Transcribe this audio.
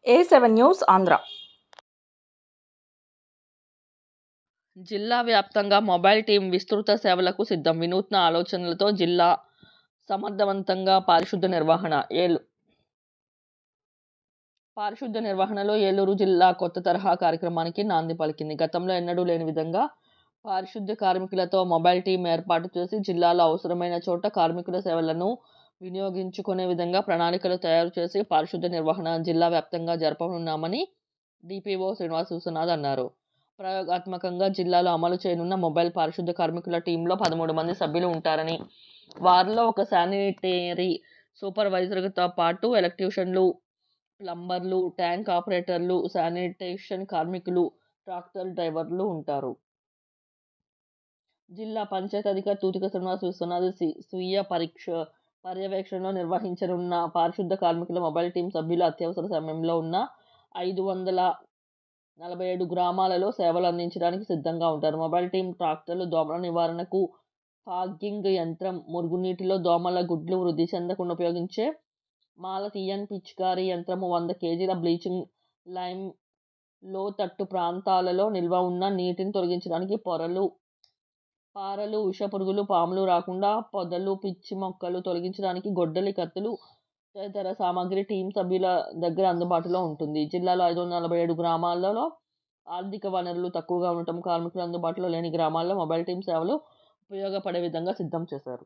A7 news Andhra. జిల్లా వ్యాప్తంగా mobile team విస్తృత సేవలకు సిద్ధం. వినూత్న ఆలోచనలతో జిల్లా సమర్థవంతంగా పారిశుద్ధ్య నిర్వహణలో ఏలూరు జిల్లా కొత్త తరహా కార్యక్రమానికి నాంది పలికింది. గతంలో ఎన్నడూ లేని విధంగా పారిశుద్ధ్య కార్మికులతో మొబైల్ టీం ఏర్పాటు చేసి జిల్లాలో అవసరమైన చోట కార్మికుల సేవలను వినియోగించుకునే విధంగా ప్రణాళికలు తయారు చేసి పారిశుద్ధ్య నిర్వహణ జిల్లా వ్యాప్తంగా జరపనున్నామని డిపిఓ శ్రీనివాస్ విశ్వనాథ్ అన్నారు. ప్రయోగాత్మకంగా జిల్లాలో అమలు చేయనున్న మొబైల్ పారిశుద్ధ్య కార్మికుల టీంలో 13 మంది సభ్యులు ఉంటారని, వారిలో ఒక శానిటరీ సూపర్వైజర్తో పాటు ఎలక్ట్రీషియన్లు, ప్లంబర్లు, ట్యాంక్ ఆపరేటర్లు, శానిటేషన్ కార్మికులు, ట్రాక్టర్ డ్రైవర్లు ఉంటారు. జిల్లా పంచాయతీ అధికారి తూతిక శ్రీనివాస్ విశ్వనాథ్ స్వీయ పర్యవేక్షణలో నిర్వహించనున్న పారిశుద్ధ్య కార్మికుల మొబైల్ టీం సభ్యులు అత్యవసర సమయంలో ఉన్న 547 గ్రామాలలో సేవలు అందించడానికి సిద్ధంగా ఉంటారు. మొబైల్ టీం ట్రాక్టర్లు, దోమల నివారణకు ఫాగింగ్ యంత్రం, మురుగునీటిలో దోమల గుడ్లు వృద్ధి చెందకుండా ఉపయోగించే మాలతీయన్ పిచికారీ యంత్రము, 100 కేజీల బ్లీచింగ్ లైమ్, లోతట్టు ప్రాంతాలలో నిల్వ ఉన్న నీటిని తొలగించడానికి పారలు, విషపురుగులు, పాములు రాకుండా పొదలు, పిచ్చి మొక్కలు తొలగించడానికి గొడ్డలి, కత్తులు తదితర సామాగ్రి టీం సభ్యుల దగ్గర అందుబాటులో ఉంటుంది. జిల్లాలో 547 గ్రామాలలో ఆర్థిక వనరులు తక్కువగా ఉండటం, కార్మికులు అందుబాటులో లేని గ్రామాల్లో మొబైల్ టీం సేవలు ఉపయోగపడే విధంగా సిద్ధం చేశారు.